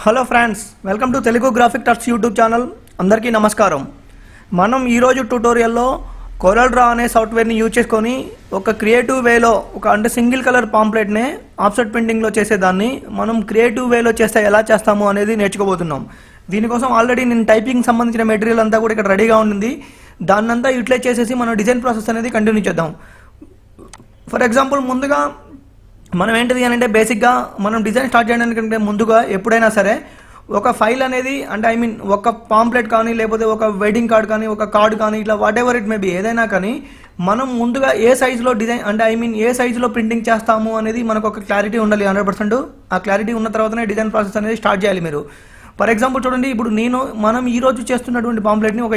Hello friends, welcome to Telugu graphic Turks YouTube channel. అందరికీ నమస్కారం. మనం ఈరోజు ట్యూటోరియల్లో కోరల్ డ్రా అనే సాఫ్ట్వేర్ని యూజ్ చేసుకొని ఒక క్రియేటివ్ వేలో అంటే సింగిల్ కలర్ పాంప్లెట్నే ఆఫ్సెట్ ప్రింటింగ్లో చేసేదాన్ని మనం క్రియేటివ్ వేలో చేస్తే ఎలా చేస్తాము అనేది నేర్చుకోబోతున్నాం. దీనికోసం ఆల్రెడీ నేను టైపింగ్ సంబంధించిన మెటీరియల్ అంతా కూడా ఇక్కడ రెడీగా ఉంటుంది. దాన్నంతా యూటిలైజ్ చేసేసి మనం డిజైన్ ప్రాసెస్ అనేది కంటిన్యూ చేద్దాం. ఫర్ ఎగ్జాంపుల్, ముందుగా మనం ఏంటిది అని అంటే బేసిక్గా మనం డిజైన్ స్టార్ట్ చేయడానికంటే ముందుగా ఎప్పుడైనా సరే ఒక ఫైల్ అనేది అంటే ఒక పాంప్లెట్ కానీ లేకపోతే ఒక వెడ్డింగ్ కార్డ్ కానీ ఒక కార్డ్ కానీ ఇట్లా what ever it may be ఏదైనా కానీ మనం ముందుగా ఏ సైజులో డిజైన్ అంటే ఏ సైజులో ప్రింటింగ్ చేస్తాము అనేది మనకు ఒక క్లారిటీ ఉండాలి 100%. ఆ క్లారిటీ ఉన్న తర్వాతనే డిజైన్ ప్రాసెస్ అనేది స్టార్ట్ చేయాలి మీరు. ఫర్ ఎగ్జాంపుల్ చూడండి, ఇప్పుడు మనం ఈరోజు చేస్తున్నటువంటి పాంప్లెట్ని ఒక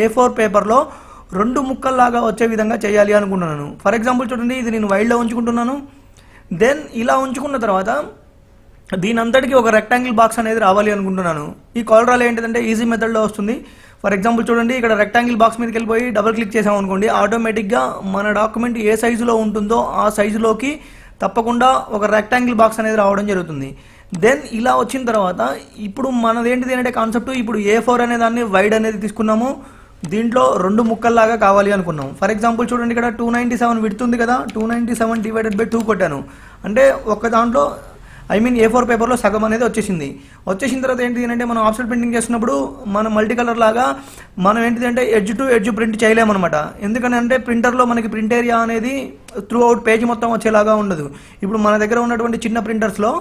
A4 పేపర్లో 2 ముక్కల్లాగా వచ్చే విధంగా చేయాలి అనుకుంటున్నాను. ఫర్ ఎగ్జాంపుల్ చూడండి, ఇది నేను వైడ్లో ఉంచుకుంటున్నాను. దెన్ ఇలా ఉంచుకున్న తర్వాత దీని అంతటికి ఒక రెక్టాంగిల్ బాక్స్ అనేది రావాలి అనుకుంటున్నాను. ఈ కోరల్ ఏంటిదంటే ఈజీ మెథడ్లో వస్తుంది. ఫర్ ఎగ్జాంపుల్ చూడండి, ఇక్కడ రెక్టాంగిల్ బాక్స్ మీదకి వెళ్ళిపోయి డబుల్ క్లిక్ చేసామనుకోండి, ఆటోమేటిక్గా మన డాక్యుమెంట్ ఏ సైజులో ఉంటుందో ఆ సైజులోకి తప్పకుండా ఒక రెక్టాంగిల్ బాక్స్ అనేది రావడం జరుగుతుంది. దెన్ ఇలా వచ్చిన తర్వాత ఇప్పుడు మనది ఏంటిది అంటే కాన్సెప్ట్, ఇప్పుడు A4 అనే దాన్ని వైడ్ అనేది తీసుకున్నాము. దీంట్లో 2 ముక్కల్లాగా కావాలి అనుకున్నాం. ఫర్ ఎగ్జాంపుల్ చూడండి, ఇక్కడ 297 విడుతుంది కదా, 297 డివైడెడ్ బై 2 కొట్టాను అంటే ఒక దాంట్లో A4 పేపర్లో సగం అనేది వచ్చేసిన తర్వాత ఏంటిది అంటే మనం ఆఫ్సెట్ ప్రింటింగ్ చేసినప్పుడు మనం మల్టీ కలర్ లాగా మనం ఏంటిది అంటే ఎడ్జ్ టు ఎడ్జ్ ప్రింట్ చేయలేమన్నమాట. ఎందుకని అంటే ప్రింటర్లో మనకి ప్రింట్ ఏరియా అనేది త్రూ అవుట్ పేజ్ మొత్తం వచ్చేలాగా ఉండదు. ఇప్పుడు మన దగ్గర ఉన్నటువంటి చిన్న ప్రింటర్స్లో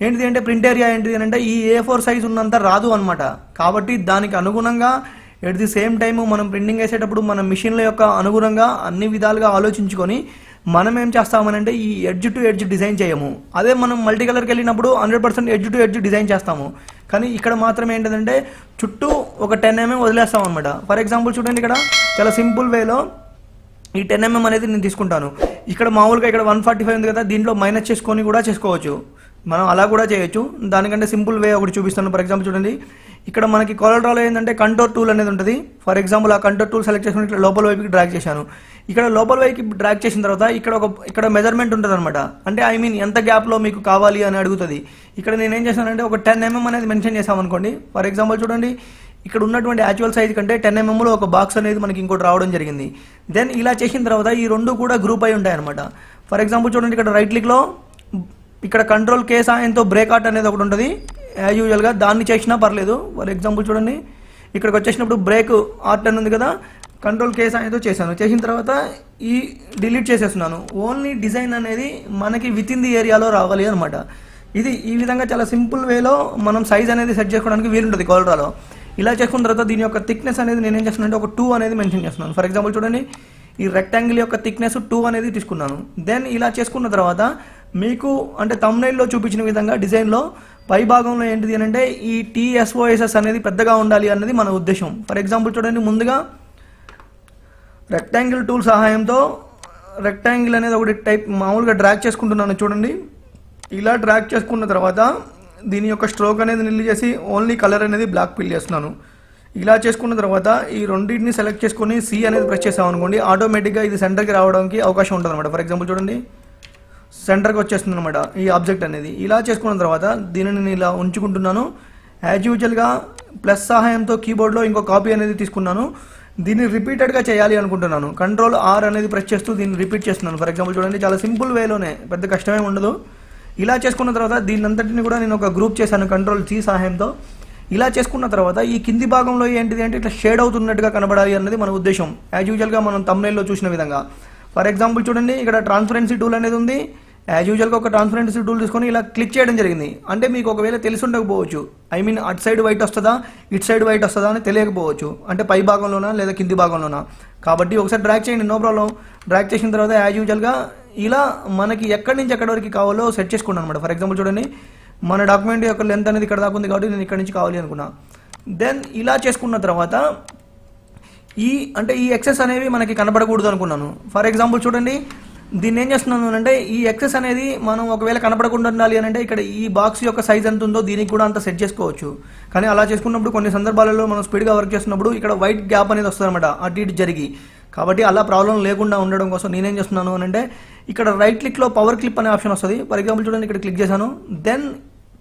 ఏంటిది అంటే ప్రింట్ ఏరియా ఏంటిది అంటే ఈ A4 సైజ్ ఉన్నంత రాదు అనమాట. కాబట్టి దానికి అనుగుణంగా ఎట్ ది సేమ్ టైము మనం ప్రింటింగ్ వేసేటప్పుడు మన మిషన్ల యొక్క అనుగుణంగా అన్ని విధాలుగా ఆలోచించుకొని మనం ఏం చేస్తామనంటే ఈ ఎడ్జ్ టు ఎడ్జ్ డిజైన్ చేయము. అదే మనం మల్టీ కలర్కి వెళ్ళినప్పుడు 100% ఎడ్జ్ టు ఎడ్జ్ డిజైన్ చేస్తాము. కానీ ఇక్కడ మాత్రం ఏంటంటే చుట్టూ ఒక 10 mm వదిలేస్తాం అనమాట. ఫర్ ఎగ్జాంపుల్ చూడండి, ఇక్కడ చాలా సింపుల్ వేలో ఈ 10 mm అనేది నేను తీసుకుంటాను. ఇక్కడ మామూలుగా ఇక్కడ 145 ఉంది కదా, దీంట్లో మైనస్ చేసుకొని కూడా చేసుకోవచ్చు, మనం అలా కూడా చేయొచ్చు. దానికంటే సింపుల్ వే ఒకటి చూపిస్తాను. ఫర్ ఎగ్జాంపుల్ చూడండి, ఇక్కడ మనకి కోరల్ డ్రాలో ఏంటంటే కంటోర్ టూల్ అనేది ఉంటుంది. ఫర్ ఎగ్జాంపుల్ ఆ కంటోర్ టూల్ సెలెక్ట్ చేసుకుని ఇక్కడ లోపల వైపుకి డ్రాగ్ చేశాను. ఇక్కడ లోపల వైపుకి డ్రాగ్ చేసిన తర్వాత ఇక్కడ మెజర్మెంట్ ఉంటుంది అనమాట. అంటే ఎంత గ్యాప్లో మీకు కావాలి అని అడుగుతుంది. ఇక్కడ నేను ఏం చేశానంటే ఒక 10 mm అనేది మెన్షన్ చేసాం అనుకోండి. ఫర్ ఎగ్జాంపుల్ చూడండి, ఇక్కడ ఉన్నటువంటి యాక్చువల్ సైజ్ కంటే 10 mmలో ఒక బాక్స్ అనేది మనకి ఇంకోటి రావడం జరిగింది. దెన్ ఇలా చేసిన తర్వాత ఈ 2 కూడా గ్రూప్ అయి ఉంటాయి అనమాట. ఫర్ ఎగ్జాంపుల్ చూడండి, ఇక్కడ రైట్ క్లిక్లో ఇక్కడ కంట్రోల్ K సాయంతో బ్రేక్ ఆర్ట్ అనేది ఒకటి ఉంటుంది. యాజ్ యూజువల్గా దాన్ని చేసినా పర్లేదు. ఫర్ ఎగ్జాంపుల్ చూడండి, ఇక్కడికి వచ్చేసినప్పుడు బ్రేక్ ఆర్ట్ అని ఉంది కదా, కంట్రోల్ K సాయంతో చేసిన తర్వాత ఈ డిలీట్ చేసేస్తున్నాను. ఓన్లీ డిజైన్ అనేది మనకి విత్ ఇన్ ది ఏరియాలో రావాలి అనమాట. ఇది ఈ విధంగా చాలా సింపుల్ వేలో మనం సైజ్ అనేది సెట్ చేసుకోవడానికి వీలుంటుంది కోరల్ డ్రాలో. ఇలా చేసుకున్న తర్వాత దీని యొక్క థిక్నెస్ అనేది నేనేం చేస్తున్నానంటే ఒక 2 అనేది మెన్షన్ చేస్తున్నాను. ఫర్ ఎగ్జాంపుల్ చూడండి, ఈ రెక్టాంగిల్ యొక్క థిక్నెస్ 2 అనేది తీసుకున్నాను. దెన్ ఇలా చేసుకున్న తర్వాత మీకు అంటే థంబ్నెయిల్లో చూపించిన విధంగా డిజైన్లో పై భాగంలో ఏంటిది అంటే ఈ TSOSS అనేది పెద్దగా ఉండాలి అన్నది మన ఉద్దేశం. ఫర్ ఎగ్జాంపుల్ చూడండి, ముందుగా రెక్టాంగిల్ టూల్ సహాయంతో రెక్టాంగిల్ అనేది ఒకటి టైప్ మామూలుగా డ్రాగ్ చేసుకుంటున్నాను. చూడండి, ఇలా డ్రాగ్ చేసుకున్న తర్వాత దీని యొక్క స్ట్రోక్ అనేది నిల్లు చేసి ఓన్లీ కలర్ అనేది బ్లాక్ ఫిల్ చేస్తున్నాను. ఇలా చేసుకున్న తర్వాత ఈ రెండింటిని సెలెక్ట్ చేసుకొని C అనేది ప్రెస్ చేసాం అనుకోండి, ఆటోమేటిక్గా ఇది సెంటర్కి రావడానికి అవకాశం ఉంటుంది అనమాట. ఫర్ ఎగ్జాంపుల్ చూడండి, సెంటర్కి వచ్చేస్తుంది అనమాట ఈ ఆబ్జెక్ట్ అనేది. ఇలా చేసుకున్న తర్వాత దీనిని నేను ఇలా ఉంచుకుంటున్నాను. యాజ్ యూజువల్గా ప్లస్ సహాయంతో కీబోర్డ్లో ఇంకో కాపీ అనేది తీసుకున్నాను. దీన్ని రిపీటెడ్గా చేయాలి అనుకుంటున్నాను. కంట్రోల్ R అనేది ప్రెస్ చేస్తూ దీన్ని రిపీట్ చేస్తున్నాను. ఫర్ ఎగ్జాంపుల్ చూడండి, చాలా సింపుల్ వేలోనే, పెద్ద కష్టమే ఉండదు. ఇలా చేసుకున్న తర్వాత దీని అంతటిని కూడా నేను ఒక గ్రూప్ చేశాను కంట్రోల్ C సహాయంతో. ఇలా చేసుకున్న తర్వాత ఈ కింది భాగంలో ఏంటిది అంటే ఇట్లా షేడ్ అవుతున్నట్టుగా కనబడాలి అన్నది మన ఉద్దేశం, యాజ్ యూజువల్గా మనం థంబ్నెయిల్లో చూసిన విధంగా. ఫర్ ఎగ్జాంపుల్ చూడండి, ఇక్కడ ట్రాన్స్పరెన్సీ టూల్ అనేది ఉంది. యాజ్ యూజువల్గా ఒక ట్రాన్స్పరెన్సీ టూల్ తీసుకొని ఇలా క్లిక్ చేయడం జరిగింది. అంటే మీకు ఒకవేళ తెలిసి ఉండకపోవచ్చు, అటు సైడ్ వైట్ వస్తుందా ఇటు సైడ్ వైట్ వస్తుందా అని తెలియకపోవచ్చు, అంటే పై భాగంలోనా లేదా కింది భాగంలోనా. కాబట్టి ఒకసారి డ్రాగ్ చేయండి, నో ప్రాబ్లం. డ్రాగ్ చేసిన తర్వాత యాజ్ యూజువల్గా ఇలా మనకి ఎక్కడి నుంచి ఎక్కడి వరకు కావాలో సెట్ చేసుకున్నాను అనమాట. ఫర్ ఎగ్జాంపుల్ చూడండి, మన డాక్యుమెంట్ యొక్క లెంత్ అనేది ఇక్కడ దాకా ఉంది కాబట్టి నేను ఇక్కడ నుంచి కావాలి అనుకున్నా. దెన్ ఇలా చేసుకున్న తర్వాత ఈ ఎక్సెస్ అనేవి మనకి కనబడకూడదు అనుకున్నాను. ఫర్ ఎగ్జాంపుల్ చూడండి, దీన్ని ఏం చేస్తున్నాను అంటే ఈ ఎక్సెస్ అనేది మనం ఒకవేళ కనపడకుండా ఉండాలి అని అంటే ఇక్కడ ఈ బాక్స్ యొక్క సైజ్ ఎంత ఉందో దీనికి కూడా అంత సెట్ చేసుకోవచ్చు. కానీ అలా చేసుకున్నప్పుడు కొన్ని సందర్భాలలో మనం స్పీడ్గా వర్క్ చేస్తున్నప్పుడు ఇక్కడ వైట్ గ్యాప్ అనేది వస్తుంది అనమాట, అటు ఇటు జరిగి. కాబట్టి అలా ప్రాబ్లం లేకుండా ఉండడం కోసం నేనేం చేస్తున్నాను అని అంటే ఇక్కడ రైట్ క్లిక్లో పవర్ క్లిప్ అనే ఆప్షన్ వస్తుంది. ఫర్ ఎగ్జాంపుల్ చూడండి, ఇక్కడ క్లిక్ చేశాను. దెన్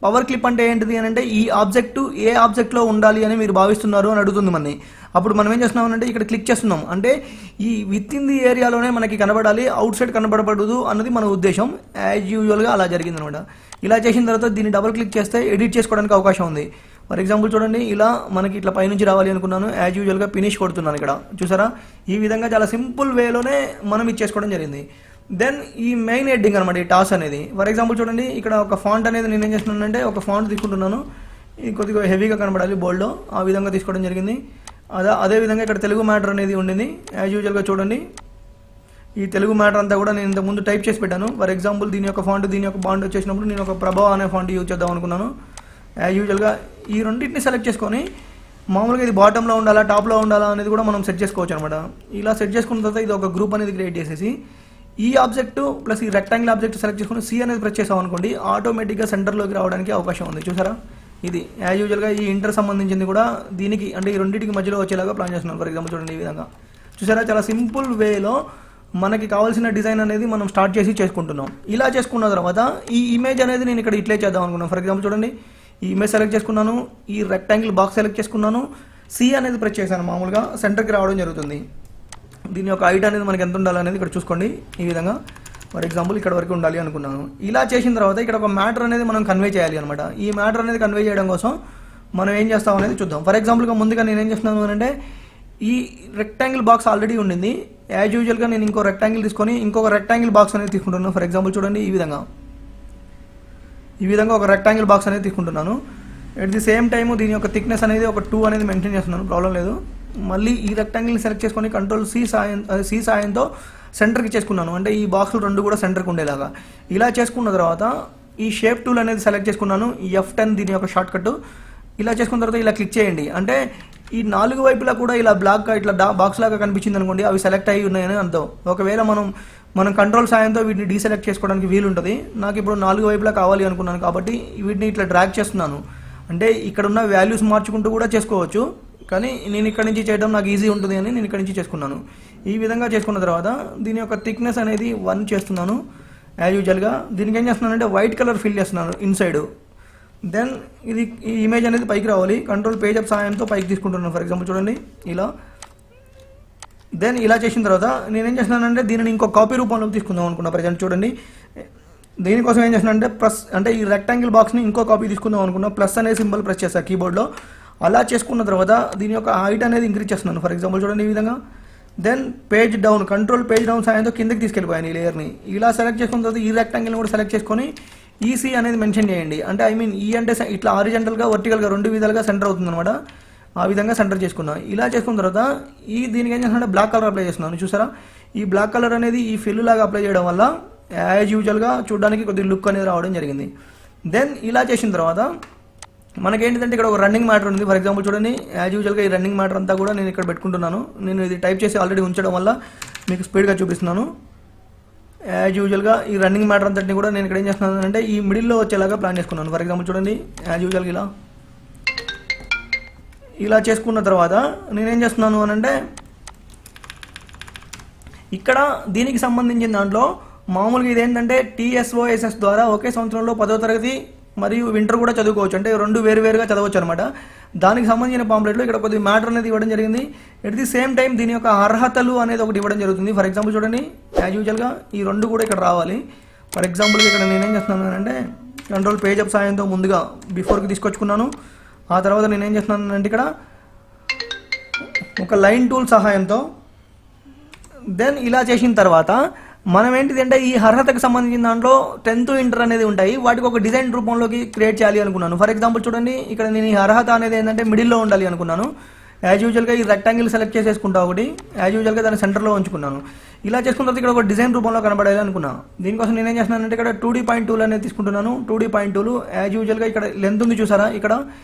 పవర్ క్లిప్ అంటే ఏంటిది అని అంటే ఈ ఆబ్జెక్టు ఏ ఆబ్జెక్ట్లో ఉండాలి అని మీరు భావిస్తున్నారు అని అడుగుతుంది మనని. అప్పుడు మనం ఏం చేస్తున్నాం అంటే ఇక్కడ క్లిక్ చేస్తున్నాం, అంటే ఈ విత్ ఇన్ ది ఏరియాలోనే మనకి కనబడాలి, అవుట్ సైడ్ కనబడబడదు అన్నది మన ఉద్దేశం. యాజ్ యూజువల్గా అలా జరిగింది అనమాట. ఇలా చేసిన తర్వాత దీన్ని డబుల్ క్లిక్ చేస్తే ఎడిట్ చేసుకోవడానికి అవకాశం ఉంది. ఫర్ ఎగ్జాంపుల్ చూడండి, ఇలా మనకి ఇట్లా పైనుంచి రావాలి అనుకున్నాను, యాజ్ యూజువల్గా ఫినిష్ కొడుతున్నాను. ఇక్కడ చూసారా, ఈ విధంగా చాలా సింపుల్ వేలోనే మనం ఇది చేసుకోవడం జరిగింది. దెన్ ఈ మెయిన్ హెడ్డింగ్ అనమాట, ఈ టాస్ అనేది. ఫర్ ఎగ్జాంపుల్ చూడండి, ఇక్కడ ఒక ఫాంట్ అనేది నేను ఏం చేస్తున్నానంటే ఒక ఫాంట్ తీసుకుంటున్నాను, ఇది కొద్దిగా హెవీగా కనబడాలి బోల్డ్లో, ఆ విధంగా తీసుకోవడం జరిగింది. అదేవిధంగా ఇక్కడ తెలుగు మ్యాటర్ అనేది ఉండింది. యాజ్ యూజువల్గా చూడండి, ఈ తెలుగు మ్యాటర్ అంతా కూడా నేను ఇంతకుముందు టైప్ చేసి పెట్టాను. ఫర్ ఎగ్జాంపుల్ దీని యొక్క ఫాంట్, దీని యొక్క బాండ్ వచ్చేసినప్పుడు నేను ఒక ప్రభావ అనే ఫాంట్ యూజ్ చేద్దాం అనుకున్నాను. యాజ్ యూజువల్గా ఈ రెండింటిని సెలెక్ట్ చేసుకొని మామూలుగా ఇది బాటంలో ఉండాలా టాప్లో ఉండాలా అనేది కూడా మనం సెట్ చేసుకోవచ్చు అనమాట. ఇలా సెట్ చేసుకున్న తర్వాత ఇది ఒక గ్రూప్ అనేది క్రియేట్ చేసేసి ఈ ఆబ్జెక్ట్ ప్లస్ ఈ రెక్టాంగిల్ ఆబ్జెక్ట్ సెలెక్ట్ చేసుకుని సి అనేది ప్రెస్ చేసాం అనుకోండి, ఆటోమేటిక్గా సెంటర్లోకి రావడానికి అవకాశం ఉంది. చూసారా, ఇది యాజ్ యూజువల్గా ఈ ఇంటర్ సంబంధించింది కూడా దీనికి, అంటే ఈ రెండింటికి మధ్యలో వచ్చేలాగా ప్లాన్ చేస్తున్నాను. ఫర్ ఎగ్జాంపుల్ చూడండి, ఈ విధంగా చూసారా, చాలా సింపుల్ వేలో మనకి కావాల్సిన డిజైన్ అనేది మనం స్టార్ట్ చేసి చేసుకుంటున్నాం. ఇలా చేసుకున్న తర్వాత ఈ ఇమేజ్ అనేది నేను ఇక్కడ ఇట్లే చేద్దాం అనుకున్నాను. ఫర్ ఎగ్జాంపుల్ చూడండి, ఈ ఇమేజ్ సెలెక్ట్ చేసుకున్నాను, ఈ రెక్టాంగిల్ బాక్స్ సెలెక్ట్ చేసుకున్నాను, సి అనేది ప్రెస్ చేశాను, మామూలుగా సెంటర్కి రావడం జరుగుతుంది. దీని యొక్క హైట్ అనేది మనకి ఎంత ఉండాలి అనేది ఇక్కడ చూసుకోండి. ఈ విధంగా ఫర్ ఎగ్జాంపుల్ ఇక్కడ వరకు ఉండాలి అనుకున్నాను. ఇలా చేసిన తర్వాత ఇక్కడ ఒక మ్యాటర్ అనేది మనం కన్వే చేయాలి అనమాట. ఈ మ్యాటర్ అనేది కన్వే చేయడం కోసం మనం ఏం చేస్తాం అనేది చూద్దాం. ఫర్ ఎగ్జాంపుల్గా ముందుగా నేను ఏం చేస్తున్నాను అంటే ఈ రెక్టాంగిల్ బాక్స్ ఆల్రెడీ ఉండింది. యాజ్ యూజువల్గా నేను ఇంకో రెక్టాంగిల్ తీసుకొని ఇంకొక రెక్టాంగిల్ బాక్స్ అనేది తీసుకుంటున్నాను. ఫర్ ఎగ్జాంపుల్ చూడండి, ఈ విధంగా ఒక రెక్టాంగిల్ బాక్స్ అనేది తీసుకుంటున్నాను. ఎట్ ది సేమ్ టైము దీని యొక్క థిక్నెస్ అనేది ఒక 2 అనేది మెయింటైన్ చేస్తున్నాను, ప్రాబ్లం లేదు. మళ్ళీ ఈ రెక్టాంగిల్ని సెలెక్ట్ చేసుకొని కంట్రోల్ సి సాయంతో సెంటర్కి చేసుకున్నాను, అంటే ఈ బాక్సులు రెండు కూడా సెంటర్కి ఉండేలాగా. ఇలా చేసుకున్న తర్వాత ఈ షేప్ టూల్ అనేది సెలెక్ట్ చేసుకున్నాను, F10 దీని యొక్క షార్ట్ కట్. ఇలా చేసుకున్న తర్వాత ఇలా క్లిక్ చేయండి, అంటే ఈ 4 వైపులా కూడా ఇలా బ్లాక్గా ఇట్లా బాక్స్ లాగా కనిపించింది అనుకోండి, అవి సెలెక్ట్ అయ్యి ఉన్నాయని అర్థం. ఒకవేళ మనం కంట్రోల్ సాయంతో వీటిని డీసెలెక్ట్ చేసుకోవడానికి వీలు ఉంటుంది. నాకు ఇప్పుడు 4 వైపులా కావాలి అనుకున్నాను కాబట్టి వీటిని ఇట్లా డ్రాగ్ చేస్తున్నాను. అంటే ఇక్కడ ఉన్న వాల్యూస్ మార్చుకుంటూ కూడా చేసుకోవచ్చు, కానీ నేను ఇక్కడ నుంచి చేయడం నాకు ఈజీ ఉంటుంది అని నేను ఇక్కడ నుంచి చేసుకున్నాను. ఈ విధంగా చేసుకున్న తర్వాత దీని యొక్క థిక్నెస్ అనేది 1 చేస్తున్నాను. యాజ్ యూజువల్గా దీనికి ఏం చేస్తున్నానంటే వైట్ కలర్ ఫిల్ చేస్తున్నాను ఇన్సైడ్. దెన్ ఈ ఇమేజ్ అనేది పైకి రావాలి, కంట్రోల్ పేజ్ అప్ సాయంతో పైకి తీసుకుంటున్నాను. ఫర్ ఎగ్జాంపుల్ చూడండి, ఇలా. దెన్ ఇలా చేసిన తర్వాత నేనేం చేస్తున్నానంటే దీనిని ఇంకో కాపీ రూపంలోకి తీసుకుందాం అనుకున్నా. ప్రజెంట్ చూడండి, దీనికోసం ఏం చేస్తున్నానంటే ప్లస్, అంటే ఈ రెక్టాంగిల్ బాక్స్ని ఇంకో కాపీ తీసుకుందాం అనుకున్నా, ప్లస్ అనే సింబల్ ప్రెస్ చేస్తాను కీబోర్డ్లో. అలా చేసుకున్న తర్వాత దీని యొక్క హైట్ అనేది ఇంక్రీజ్ చేస్తున్నాను. ఫర్ ఎగ్జాంపుల్ చూడండి, ఈ విధంగా. Then page down, control page down సాయంతో కిందకి తీసుకెళ్ళిపోయాను ఈ లేయర్ని. ఇలా సెలెక్ట్ చేసుకున్న తర్వాత ఈ రెక్టాంగిల్ని కూడా సెలెక్ట్ చేసుకొని ఈసీ అనేది మెన్షన్ చేయండి. అంటే ఈ అంటే ఇట్లా హారిజంటల్గా వర్టికల్గా రెండు విధాలుగా సెంటర్ అవుతుంది అనమాట. ఆ విధంగా సెంటర్ చేసుకున్నాను. ఇలా చేసుకున్న తర్వాత దీనికి ఏం చేస్తున్నానంటే బ్లాక్ కలర్ అప్లై చేస్తున్నాను. చూసారా, ఈ బ్లాక్ కలర్ అనేది ఈ ఫిల్ లాగా అప్లై చేయడం వల్ల యాజ్ యూజువల్గా చూడడానికి కొద్దిగా లుక్ అనేది రావడం జరిగింది. దెన్ ఇలా చేసిన తర్వాత మనకేంటిదంటే ఇక్కడ ఒక రన్నింగ్ మ్యాటర్ ఉంది. ఫర్ ఎగ్జాంపుల్ చూడండి, యాజ్ యూజువల్గా ఈ రన్నింగ్ మ్యాటర్ అంతా కూడా నేను ఇక్కడ పెట్టుకుంటున్నాను. నేను ఇది టైప్ చేసి ఆల్రెడీ ఉంచడం వల్ల మీకు స్పీడ్గా చూపిస్తున్నాను. యాజ్ యూజువల్గా ఈ రన్నింగ్ మ్యాటర్ అంతటిని కూడా నేను ఇక్కడ ఏం చేస్తున్నాను అంటే ఈ మిడిల్లో వచ్చేలాగా ప్లాన్ చేసుకున్నాను. ఫర్ ఎగ్జాంపుల్ చూడండి, యాజ్ యూజువల్గా ఇలా చేసుకున్న తర్వాత నేనేం చేస్తున్నాను అని అంటే ఇక్కడ దీనికి సంబంధించిన దాంట్లో మామూలుగా ఇదేంటంటే TSOSS ద్వారా ఒకే సంవత్సరంలో 10వ తరగతి మరియు వింటర్ కూడా చదువుకోవచ్చు, అంటే రెండు వేరువేరుగా చదవచ్చు అనమాట. దానికి సంబంధించిన పాంప్లెట్లో ఇక్కడ కొద్దిగా మ్యాటర్ అనేది ఇవ్వడం జరిగింది. ఎట్ ది సేమ్ టైం దీని యొక్క అర్హతలు అనేది ఒకటి ఇవ్వడం జరుగుతుంది. ఫర్ ఎగ్జాంపుల్ చూడండి, యాజ్ యూజువల్గా ఈ రెండు కూడా ఇక్కడ రావాలి. ఫర్ ఎగ్జాంపుల్గా ఇక్కడ నేనేం చేస్తున్నాను అంటే కంట్రోల్ పేజ్ అప్ సాయంతో ముందుగా బిఫోర్కి తీసుకొచ్చుకున్నాను. ఆ తర్వాత నేనేం చేస్తున్నాను అంటే ఇక్కడ ఒక లైన్ టూల్ సహాయంతో దెన్ ఇలా చేసిన తర్వాత మనం ఏంటిదంటే ఈ అర్హతకు సంబంధించిన దాంట్లో 10th ఇంటర్ అనేది ఉంటాయి, వాటికి ఒక డిజైన్ రూపంలోకి క్రియేట్ చేయాలి అనుకున్నాను. ఫర్ ఎగ్జాంపుల్ చూడండి, ఇక్కడ నేను ఈ అర్హత అనేది ఏంటంటే మిడిల్లో ఉండాలి అనుకున్నాను. యాజ్ యూజువల్గా ఈ రెక్టాంగిల్ సెలెక్ట్ చేసేసుకుంటా ఒకటి, యాజ్ యూజువల్గా దాన్ని సెంటర్లో ఉంచుకున్నాను. ఇలా చేసుకున్న తర్వాత ఇక్కడ ఒక డిజైన్ రూపంలో కనబడాలి అనుకున్నాను. దీనికోసం నేనేం చేస్తున్నానంటే ఇక్కడ 2D పాయింట్ టూల్ అనేది తీసుకుంటున్నాను. 2D పాయింట్ టూల్ యాజ్ యూజువల్గా ఇక్కడ లెంత్ ఉంది చూసారా, ఇక్కడ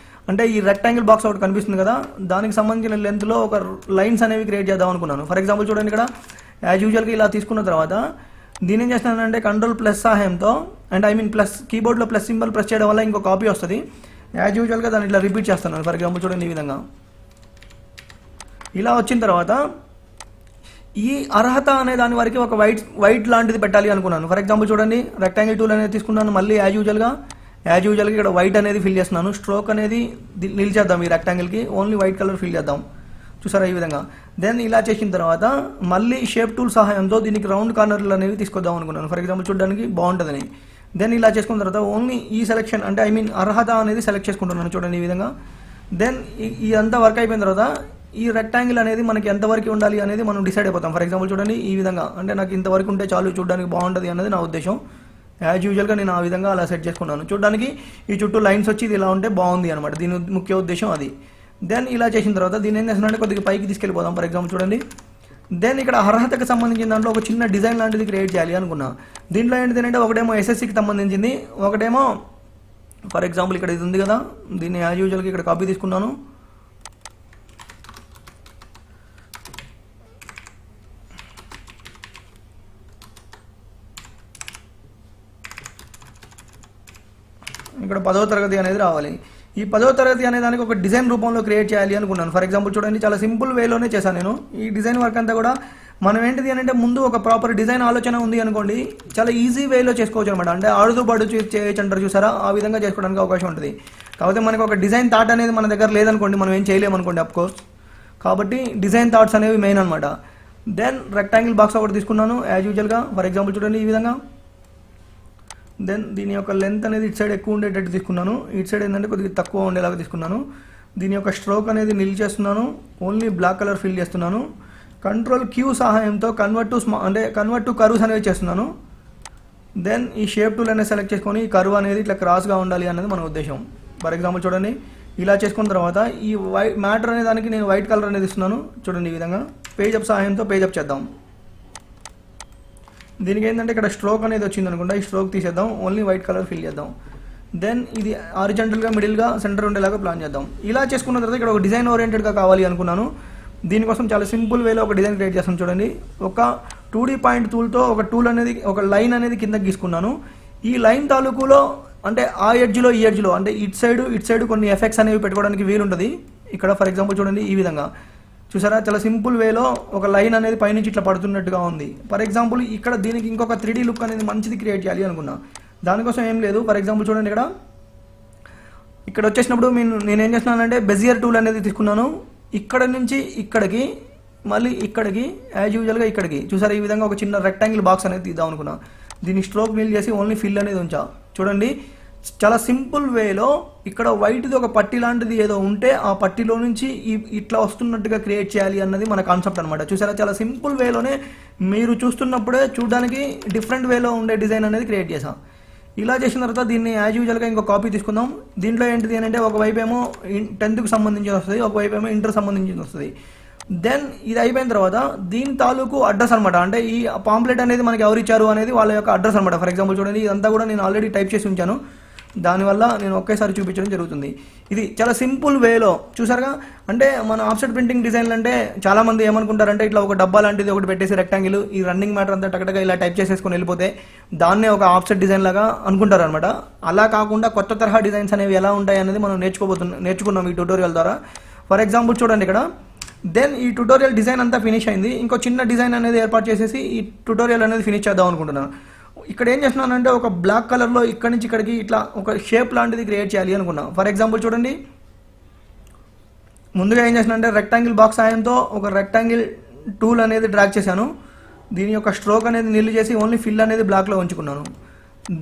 అంటే ఈ రెక్టాంగిల్ బాక్స్ ఒకటి కనిపిస్తుంది కదా, దానికి సంబంధించిన లెంత్లో ఒక లైన్స్ అనేవి క్రియేట్ చేద్దాం అనుకున్నాను. ఫర్ ఎగ్జాంపుల్ చూడండి, ఇక్కడ యాజ్ యూజువల్గా ఇలా తీసుకున్న తర్వాత దీని ఏం చేస్తున్నానంటే కంట్రోల్ ప్లస్ సహాయంతో, అంటే ప్లస్ కీబోర్డ్లో ప్లస్ సింబల్ ప్రెస్ చేయడం వల్ల ఇంకో కాపీ వస్తుంది. యాజ్ యూజువల్గా దాన్ని ఇట్లా రిపీట్ చేస్తున్నాను. ఫర్ ఎగ్జాంపుల్ చూడండి, ఈ విధంగా ఇలా వచ్చిన తర్వాత ఈ అర్హత అనే దాని వరకు ఒక వైట్ లాంటిది పెట్టాలి అనుకున్నాను. ఫర్ ఎగ్జాంపుల్ చూడండి, రెక్టాంగిల్ టూల్ అనేది తీసుకున్నాను. మళ్ళీ యాజ్ యూజువల్గా యాజ్ యూజువల్గా ఇక్కడ వైట్ అనేది ఫిల్ చేస్తున్నాను. స్ట్రోక్ అనేది నిలిచేద్దాం, ఈ రెక్టాంగిల్కి ఓన్లీ వైట్ కలర్ ఫిల్ చేద్దాం. చూసారా ఈ విధంగా. దెన్ ఇలా చేసిన తర్వాత మళ్ళీ షేప్ టూల్ సహాయంతో దీనికి రౌండ్ కార్నర్లు అనేవి తీసుకొద్దాం అనుకున్నాను, ఫర్ ఎగ్జాంపుల్ చూడడానికి బాగుంటుందని. దెన్ ఇలా చేసుకున్న తర్వాత ఓన్లీ ఈ సెలెక్షన్ అంటే అర్హత అనేది సెలెక్ట్ చేసుకుంటున్నాను చూడండి ఈ విధంగా. దెన్ ఇదంతా వర్క్ అయిపోయిన తర్వాత ఈ రెక్టాంగిల్ అనేది మనకి ఎంతవరకు ఉండాలి అనేది మనం డిసైడ్ అయిపోతాం. ఫర్ ఎగ్జాంపుల్ చూడండి ఈ విధంగా, అంటే నాకు ఇంతవరకు ఉంటే చాలు చూడడానికి బాగుంటుంది అనేది నా ఉద్దేశం. యాజ్ యూజువల్గా నేను ఆ విధంగా అలా సెట్ చేసుకున్నాను. చూడడానికి ఈ చుట్టూ లైన్స్ వచ్చి ఇది ఇలా ఉంటే బాగుంది అనమాట, దీని ముఖ్య ఉద్దేశం అది. దెన్ ఇలా చేసిన తర్వాత దీన్ని ఏం చేస్తున్నానంటే కొద్దిగా పైకి తీసుకెళ్ళిపోదాం. ఫర్ ఎగ్జాంపుల్ చూడండి. దెన్ ఇక్కడ అర్హతకు సంబంధించిన దాంట్లో ఒక చిన్న డిజైన్ లాంటిది క్రియేట్ చేయాలి అనుకున్నా. దీంట్లో ఏంటిదంటే ఒకటేమో ఎస్ఎస్సికి సంబంధించింది, ఒకటేమో ఫర్ ఎగ్జాంపుల్ ఇక్కడ ఇది ఉంది కదా, దీన్ని యాజ్ యూజువల్గా ఇక్కడ కాపీ తీసుకున్నాను. ఇక్కడ 10వ తరగతి అనేది రావాలి. ఈ 10వ తరగతి అనే దానికి ఒక డిజైన్ రూపంలో క్రియేట్ చేయాలి అనుకున్నాను. ఫర్ ఎగ్జాంపుల్ చూడండి, చాలా సింపుల్ వేలోనే చేశాను నేను ఈ డిజైన్ వర్క్ అంతా కూడా. మనం ఏంటిది అని అంటే ముందు ఒక ప్రాపర్ డిజైన్ ఆలోచన ఉంది అనుకోండి, చాలా ఈజీ వేలో చేసుకోవచ్చు అనమాట. అంటే ఆడుతూ పాడు చేయొచ్చు అంటారు చూసారా, ఆ విధంగా చేసుకోవడానికి అవకాశం ఉంటుంది. కాకపోతే మనకు ఒక డిజైన్ థాట్ అనేది మన దగ్గర లేదనుకోండి, మనం ఏం చేయలేము అనుకోండి అఫ్కోర్స్. కాబట్టి డిజైన్ థాట్స్ అనేవి మెయిన్ అనమాట. దెన్ రెక్టాంగిల్ బాక్స్ ఒకటి తీసుకున్నాను యాజ్ యూజువల్గా. ఫర్ ఎగ్జాంపుల్ చూడండి ఈ విధంగా. దెన్ దీని యొక్క లెంత్ అనేది ఇటు సైడ్ ఎక్కువ ఉండేటట్టు తీసుకున్నాను, ఇటు సైడ్ ఏంటంటే కొద్దిగా తక్కువ ఉండేలాగా తీసుకున్నాను. దీని యొక్క స్ట్రోక్ అనేది నిల్ చేస్తున్నాను, ఓన్లీ బ్లాక్ కలర్ ఫిల్ చేస్తున్నాను. కంట్రోల్ క్యూ సహాయంతో కన్వర్ట్ టు కర్వ్స్ అనేవి చేస్తున్నాను. దెన్ ఈ షేప్ టూల్ అనేది సెలెక్ట్ చేసుకొని ఈ కర్వ్ అనేది ఇట్లా క్రాస్గా ఉండాలి అన్నది మన ఉద్దేశం. ఫర్ ఎగ్జాంపుల్ చూడండి ఇలా చేసుకున్న తర్వాత ఈ మ్యాటర్ అనే దానికి నేను వైట్ కలర్ అనేది ఇస్తున్నాను చూడండి ఈ విధంగా. పేజ్ అప్ సహాయంతో పేజ్ అప్ చేద్దాం. దీనికి ఏంటంటే ఇక్కడ స్ట్రోక్ అనేది వచ్చింది అనుకుంటా, ఈ స్ట్రోక్ తీసేద్దాం, ఓన్లీ వైట్ కలర్ ఫిల్ చేద్దాం. దెన్ ఇది హారిజాంటల్గా మిడిల్గా సెంటర్ ఉండేలాగా ప్లాన్ చేద్దాం. ఇలా చేసుకున్న తర్వాత ఇక్కడ ఒక డిజైన్ ఓరియంటెడ్గా కావాలి అనుకున్నాను. దీనికోసం చాలా సింపుల్ వేలో ఒక డిజైన్ క్రియేట్ చేస్తాను చూడండి. ఒక 2D పాయింట్ టూల్తో ఒక లైన్ అనేది కిందకి గీసుకున్నాను. ఈ లైన్ తాలూకులో అంటే ఆ ఎడ్జ్లో ఈ ఎడ్జ్లో అంటే ఇటు సైడ్ కొన్ని ఎఫెక్ట్స్ అనేవి పెట్టుకోవడానికి వీలుంటుంది. ఇక్కడ ఫర్ ఎగ్జాంపుల్ చూడండి ఈ విధంగా చూసారా, చాలా సింపుల్ వేలో ఒక లైన్ అనేది పైనుంచి ఇట్లా పడుతున్నట్టుగా ఉంది. ఫర్ ఎగ్జాంపుల్ ఇక్కడ దీనికి ఇంకొక 3D లుక్ అనేది మంచిది క్రియేట్ చేయాలి అనుకున్నా. దానికోసం ఏం లేదు, ఫర్ ఎగ్జాంపుల్ చూడండి ఇక్కడ వచ్చేసినప్పుడు నేనేం చేస్తున్నానంటే బెజియర్ టూల్ అనేది తీసుకున్నాను. ఇక్కడ నుంచి ఇక్కడికి మళ్ళీ ఇక్కడికి యాజ్ యూజువల్గా ఇక్కడికి చూసారా ఈ విధంగా ఒక చిన్న రెక్టాంగిల్ బాక్స్ అనేది తీద్దాం అనుకున్నా. దీన్ని స్ట్రోక్ నిల్ చేసి ఓన్లీ ఫిల్ అనేది ఉంచా. చూడండి చాలా సింపుల్ వేలో ఇక్కడ వైట్ది ఒక పట్టి లాంటిది ఏదో ఉంటే ఆ పట్టిలో నుంచి ఇట్లా వస్తున్నట్టుగా క్రియేట్ చేయాలి అన్నది మన కాన్సెప్ట్ అనమాట. చూసారా చాలా సింపుల్ వేలోనే మీరు చూస్తున్నప్పుడే చూడడానికి డిఫరెంట్ వేలో ఉండే డిజైన్ అనేది క్రియేట్ చేసాం. ఇలా చేసిన తర్వాత దీన్ని యాజ్ యూజువల్గా ఇంకో కాపీ తీసుకుందాం. దీంట్లో ఏంటిది అంటే ఒకవైపు ఏమో 10th సంబంధించి వస్తుంది, ఒకవైపు ఏమో ఇంటర్ సంబంధించి వస్తుంది. దెన్ ఇది అయిపోయిన తర్వాత దీని తాలూకు అడ్రస్ అనమాట, అంటే ఈ పాంప్లెట్ అనేది మనకి ఎవరు ఇచ్చారు అనేది వాళ్ళ యొక్క అడ్రస్ అనమాట. ఫర్ ఎగ్జాంపుల్ చూడండి ఇదంతా కూడా నేను ఆల్రెడీ టైప్ చేసి ఉంచాను, దానివల్ల నేను ఒకేసారి చూపించడం జరుగుతుంది. ఇది చాలా సింపుల్ వేలో చూసారుగా. అంటే మన ఆఫ్సెట్ ప్రింటింగ్ డిజైన్లు అంటే చాలామంది ఏమనుకుంటారంటే ఇట్లా ఒక డబ్బా లాంటిది ఒకటి పెట్టేసి రెక్టాంగిల్ ఈ రన్నింగ్ మ్యాటర్ అంతా టకటగా ఇలా టైప్ చేసేసుకొని వెళ్ళిపోతే దాన్నే ఒక ఆఫ్సెట్ డిజైన్ లాగా అనుకుంటారు అనమాట. అలా కాకుండా కొత్త తరహా డిజైన్స్ అనేవి ఎలా ఉంటాయి అనేది మనం నేర్చుకున్నాం ఈ ట్యూటోరియల్ ద్వారా. ఫర్ ఎగ్జాంపుల్ చూడండి ఇక్కడ. దెన్ ఈ ట్యూటోరియల్ డిజైన్ అంతా ఫినిష్ అయింది. ఇంకో చిన్న డిజైన్ అనేది ఏర్పాటు చేసేసి ఈ ట్యూటోరియల్ అనేది ఫినిష్ చేద్దాం అనుకుంటున్నాను. ఇక్కడ ఏం చేస్తున్నానంటే ఒక బ్లాక్ కలర్లో ఇక్కడి నుంచి ఇక్కడికి ఇట్లా ఒక షేప్ లాంటిది క్రియేట్ చేయాలి అనుకున్నాను. ఫర్ ఎగ్జాంపుల్ చూడండి ముందుగా ఏం చేసినా రెక్టాంగిల్ బాక్స్ సాయంతో ఒక రెక్టాంగిల్ టూల్ అనేది డ్రాగ్ చేశాను. దీని యొక్క స్ట్రోక్ అనేది నిల్ చేసి ఓన్లీ ఫిల్ అనేది బ్లాక్లో ఉంచుకున్నాను.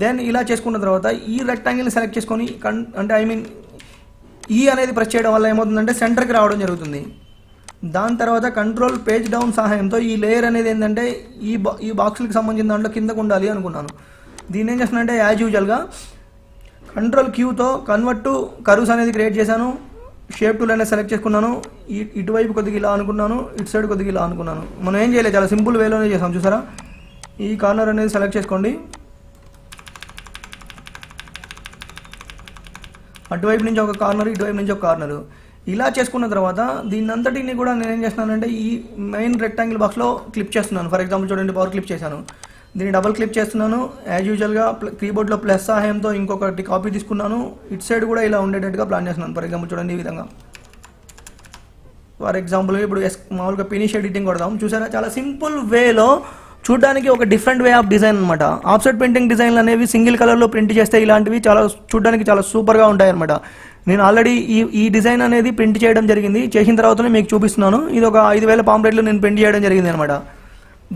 దెన్ ఇలా చేసుకున్న తర్వాత ఈ రెక్టాంగిల్ సెలెక్ట్ చేసుకొని ఈ అనేది ప్రెస్ చేయడం వల్ల ఏమవుతుందంటే సెంటర్కి రావడం జరుగుతుంది. దాని తర్వాత కంట్రోల్ పేజ్ డౌన్ సహాయంతో ఈ లేయర్ అనేది ఏంటంటే ఈ బాక్స్కి సంబంధించిన దాంట్లో కిందకు ఉండాలి అనుకున్నాను. దీన్ని ఏం చేస్తున్నానంటే యాజ్ యూజువల్గా కంట్రోల్ క్యూతో కన్వర్ట్ టు కర్వ్స్ అనేది క్రియేట్ చేశాను. షేప్ టూల్ అనేది సెలెక్ట్ చేసుకున్నాను. ఇటువైపు కొద్దిగా ఇలా అనుకున్నాను, ఇటు సైడ్ కొద్దిగా ఇలా అనుకున్నాను. మనం ఏం చేయలేదు, చాలా సింపుల్ వేలోనే చేసాం. చూసారా ఈ కార్నర్ అనేది సెలెక్ట్ చేసుకోండి, అటువైపు నుంచి ఒక కార్నర్, ఇటువైపు నుంచి ఒక కార్నరు. ఇలా చేసుకున్న తర్వాత దీన్నంతటిని కూడా నేను ఏం చేస్తున్నానంటే ఈ మెయిన్ రెక్టాంగిల్ బాక్స్లో క్లిప్ చేస్తున్నాను. ఫర్ ఎగ్జాంపుల్ చూడండి పవర్ క్లిప్ చేశాను, దీన్ని డబుల్ క్లిక్ చేస్తున్నాను. యాజ్ యూజువల్గా కీబోర్డ్లో ప్లస్ సహాయంతో ఇంకొకటి కాపీ తీసుకున్నాను. ఇటు సైడ్ కూడా ఇలా ఉండేటట్టుగా ప్లాన్ చేస్తున్నాను. ఫర్ ఎగ్జాంపుల్ చూడండి ఈ విధంగా. ఫర్ ఎగ్జాంపుల్ ఇప్పుడు మామూలుగా ఫినిష్ ఎడిటింగ్ కొడదాం. చూసారా చాలా సింపుల్ వేలో చూడడానికి ఒక డిఫరెంట్ వే ఆఫ్ డిజైన్ అనమాట. ఆఫ్సెట్ ప్రింటింగ్ డిజైన్లు అనేవి సింగిల్ కలర్లో ప్రింట్ చేస్తే ఇలాంటివి చాలా చూడడానికి చాలా సూపర్గా ఉంటాయి అనమాట. నేను ఆల్రెడీ ఈ డిజైన్ అనేది ప్రింట్ చేయడం జరిగింది. చేసిన తర్వాతనే మీకు చూపిస్తున్నాను. ఇది ఒక 5000 పాంప్లెట్లు నేను ప్రింట్ చేయడం జరిగింది అనమాట.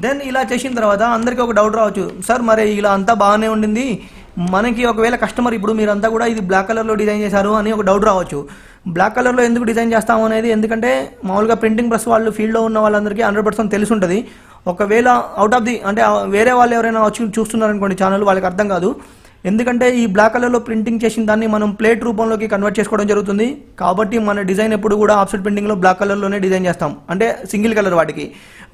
దెన్ ఇలా చేసిన తర్వాత అందరికీ ఒక డౌట్ రావచ్చు, సార్ మరి ఇలా అంతా బాగానే ఉండింది, మనకి ఒకవేళ కస్టమర్ ఇప్పుడు మీరంతా కూడా ఇది బ్లాక్ కలర్లో డిజైన్ చేశారు అని ఒక డౌట్ రావచ్చు. బ్లాక్ కలర్లో ఎందుకు డిజైన్ చేస్తాము అనేది, ఎందుకంటే మామూలుగా ప్రింటింగ్ ప్రెస్ వాళ్ళు ఫీల్డ్లో ఉన్న వాళ్ళందరికీ 100% తెలిసి ఉంటుంది. ఒకవేళ అవుట్ ఆఫ్ ది అంటే వేరే వాళ్ళు ఎవరైనా వచ్చి చూస్తున్నారనుకోండి ఛానల్, వాళ్ళకి అర్థం కాదు. ఎందుకంటే ఈ బ్లాక్ కలర్లో ప్రింటింగ్ చేసిన దాన్ని మనం ప్లేట్ రూపంలోకి కన్వర్ట్ చేసుకోవడం జరుగుతుంది. కాబట్టి మన డిజైన్ ఎప్పుడు కూడా ఆఫ్సెట్ ప్రింటింగ్లో బ్లాక్ కలర్లోనే డిజైన్ చేస్తాం, అంటే సింగిల్ కలర్. వాటికి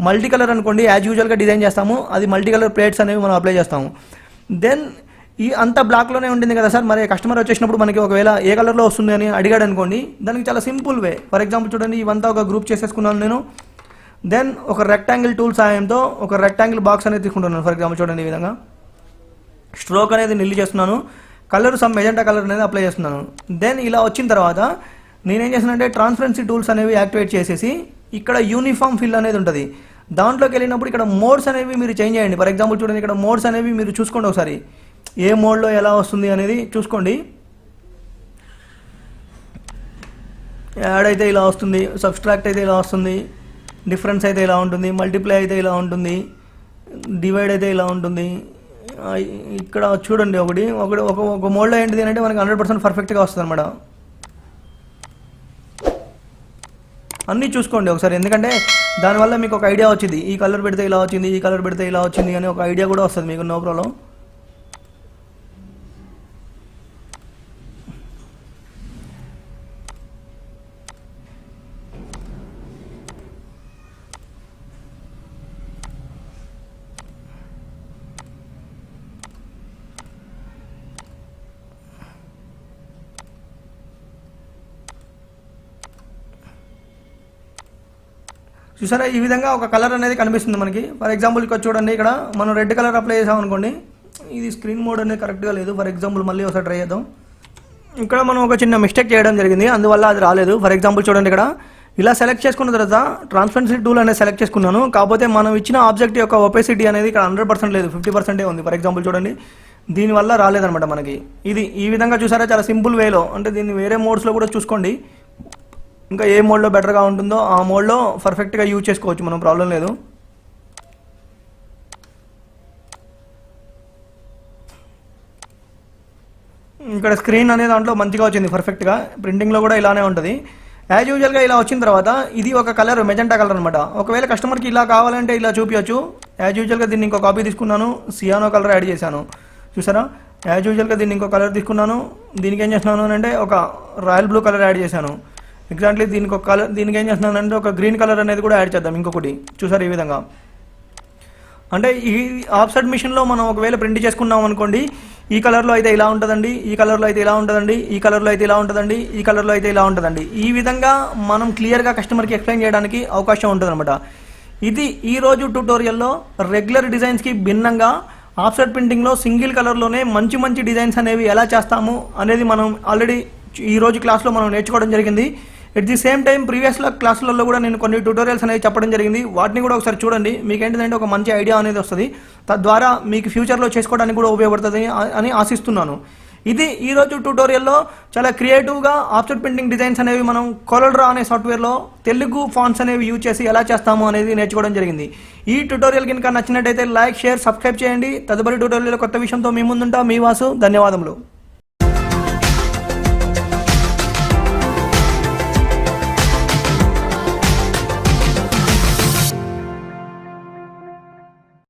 మల్టీ కలర్ అనుకోండి యాజ్ యూజువల్గా డిజైన్ చేస్తాము, అది మల్టీ కలర్ ప్లేట్స్ అనేవి మనం అప్లై చేస్తాము. దెన్ ఈ అంతా బ్లాక్లోనే ఉంటుంది కదా సార్, మరి కస్టమర్ వచ్చేసినప్పుడు మనకి ఒకవేళ ఏ కలర్లో వస్తుంది అని అడిగాడు అనుకోండి, దానికి చాలా సింపుల్ వే. ఫర్ ఎగ్జాంపుల్ చూడండి, ఇవంతా ఒక గ్రూప్ చేసేసుకున్నాను నేను. దెన్ ఒక రెక్టాంగిల్ టూల్ సాయంతో ఒక రెక్టాంగిల్ బాక్స్ అనేది తీసుకుంటున్నాను. ఫర్ ఎగ్జాంపుల్ చూడండి, ఈ విధంగా స్ట్రోక్ అనేది నిల్లు చేస్తున్నాను, కలర్ సమ్ మెజెంటా కలర్ అనేది అప్లై చేస్తున్నాను. దెన్ ఇలా వచ్చిన తర్వాత నేనేం చేస్తానంటే ట్రాన్స్పరెన్సీ టూల్స్ అనేవి యాక్టివేట్ చేసేసి ఇక్కడ యూనిఫామ్ ఫిల్ అనేది ఉంటుంది. దాంట్లోకి వెళ్ళినప్పుడు ఇక్కడ మోడ్స్ అనేవి మీరు చేంజ్ చేయండి. ఫర్ ఎగ్జాంపుల్ చూడండి, ఇక్కడ మోడ్స్ అనేవి మీరు చూసుకోండి ఒకసారి, ఏ మోడ్లో ఎలా వస్తుంది అనేది చూసుకోండి. యాడ్ అయితే ఇలా వస్తుంది, సబ్స్ట్రాక్ట్ అయితే ఇలా వస్తుంది, డిఫరెన్స్ అయితే ఇలా ఉంటుంది, మల్టిప్లై అయితే ఇలా ఉంటుంది, డివైడ్ అయితే ఇలా ఉంటుంది. ఇక్కడ చూడండి ఒక మోడ్లో ఏంటిది అంటే మనకి 100% పర్ఫెక్ట్గా వస్తుంది అనమాట. అన్నీ చూసుకోండి ఒకసారి, ఎందుకంటే దానివల్ల మీకు ఒక ఐడియా వచ్చింది, ఈ కలర్ పెడితే ఇలా వచ్చింది, ఈ కలర్ పెడితే ఇలా వచ్చింది అని ఒక ఐడియా కూడా వస్తుంది మీకు. No problem. చూసారా, ఈ విధంగా ఒక కలర్ అనేది కనిపిస్తుంది మనకి. ఫర్ ఎగ్జాంపుల్ ఇక్కడ చూడండి, ఇక్కడ మనం రెడ్ కలర్ అప్లై చేసామనుకోండి, ఇది స్క్రీన్ మోడ్ అనేది కరెక్ట్గా లేదు. ఫర్ ఎగ్జాంపుల్ మళ్ళీ ఒకసారి ట్రై చేద్దాం. ఇక్కడ మనం ఒక చిన్న మిస్టేక్ చేయడం జరిగింది, అందువల్ల అది రాలేదు. ఫర్ ఎగ్జాంపుల్ చూడండి, ఇక్కడ ఇలా సెలెక్ట్ చేసుకున్న తర్వాత ట్రాన్స్పరెన్సీ టూల్ అనేది సెలెక్ట్ చేసుకున్నాను. కాకపోతే మనం ఇచ్చిన ఆబ్జెక్ట్ యొక్క ఒపెసిటీ అనేది ఇక్కడ 100% లేదు, 50% ఉంది. ఫర్ ఎగ్జాంపుల్ చూడండి, దీనివల్ల రాలేదనమాట మనకి. ఇది ఈ విధంగా చూసారా, చాలా సింపుల్ వేలో. అంటే దీన్ని వేరే మోడ్స్లో కూడా చూసుకోండి, ఇంకా ఏ మోడ్లో బెటర్గా ఉంటుందో ఆ మోడ్లో పర్ఫెక్ట్గా యూజ్ చేసుకోవచ్చు మనం, ప్రాబ్లం లేదు. ఇక్కడ స్క్రీన్ అనే దాంట్లో మంచిగా వచ్చింది పర్ఫెక్ట్గా, ప్రింటింగ్లో కూడా ఇలానే ఉంటుంది. యాజ్ యూజువల్గా ఇలా వచ్చిన తర్వాత ఇది ఒక కలర్ మెజెంటా కలర్ అనమాట. ఒకవేళ కస్టమర్కి ఇలా కావాలంటే ఇలా చూపించచ్చు. యాజ్ యూజువల్గా దీన్ని ఇంకో కాపీ తీసుకున్నాను, సియానో కలర్ యాడ్ చేశాను. చూసారా, యాజ్ యూజువల్గా దీన్ని ఇంకో కలర్ తీసుకున్నాను. దీనికి ఏం చేస్తున్నాను అంటే ఒక రాయల్ బ్లూ కలర్ యాడ్ చేశాను. ఎగ్జాక్ట్లీ దీనికి ఒక కలర్, దీనికి ఏం చేస్తున్నానంటే ఒక గ్రీన్ కలర్ అనేది కూడా యాడ్ చేద్దాం ఇంకొకటి. చూసారు ఈ విధంగా. అంటే ఈ ఆఫ్సెట్ మిషన్లో మనం ఒకవేళ ప్రింట్ చేసుకున్నాం అనుకోండి, ఈ కలర్లో అయితే ఇలా ఉంటుందండి, ఈ కలర్లో అయితే ఇలా ఉంటుందండి, ఈ కలర్లో అయితే ఇలా ఉంటుందండి, ఈ కలర్లో అయితే ఇలా ఉంటుందండి. ఈ విధంగా మనం క్లియర్గా కస్టమర్కి ఎక్స్ప్లెయిన్ చేయడానికి అవకాశం ఉంటుందన్నమాట. ఇది ఈరోజు ట్యూటోరియల్లో రెగ్యులర్ డిజైన్స్కి భిన్నంగా ఆఫ్సెట్ ప్రింటింగ్లో సింగిల్ కలర్లోనే మంచి మంచి డిజైన్స్ అనేవి ఎలా చేస్తాము అనేది మనం ఆల్రెడీ ఈరోజు క్లాస్లో మనం నేర్చుకోవడం జరిగింది. At the same time previous క్లాసులలో కూడా నేను కొన్ని ట్యూటోరియల్స్ అనేవి చెప్పడం జరిగింది. వాటిని కూడా ఒకసారి చూడండి, మీకు ఏంటంటే ఒక మంచి ఐడియా అనేది వస్తుంది. తద్వారా మీకు ఫ్యూచర్లో చేసుకోవడానికి కూడా ఉపయోగపడుతుంది అని ఆశిస్తున్నాను. ఇది ఈరోజు ట్యూటోరియల్లో చాలా క్రియేటివ్గా ఆఫ్సెట్ ప్రింటింగ్ డిజైన్స్ అనేవి మనం కొరల్డ్రా అనే సాఫ్ట్వేర్లో తెలుగు ఫాంట్స్ అనేవి యూజ్ చేసి ఎలా చేస్తాము అనేది నేర్చుకోవడం జరిగింది. ఈ ట్యూటోరియల్ కనుక నచ్చినట్టయితే లైక్, షేర్, సబ్స్క్రైబ్ చేయండి. తదుపరి ట్యూటోరియల్ కొత్త విషయంతో మీ ముందుంటా. మీ వాసు. ధన్యవాదములు.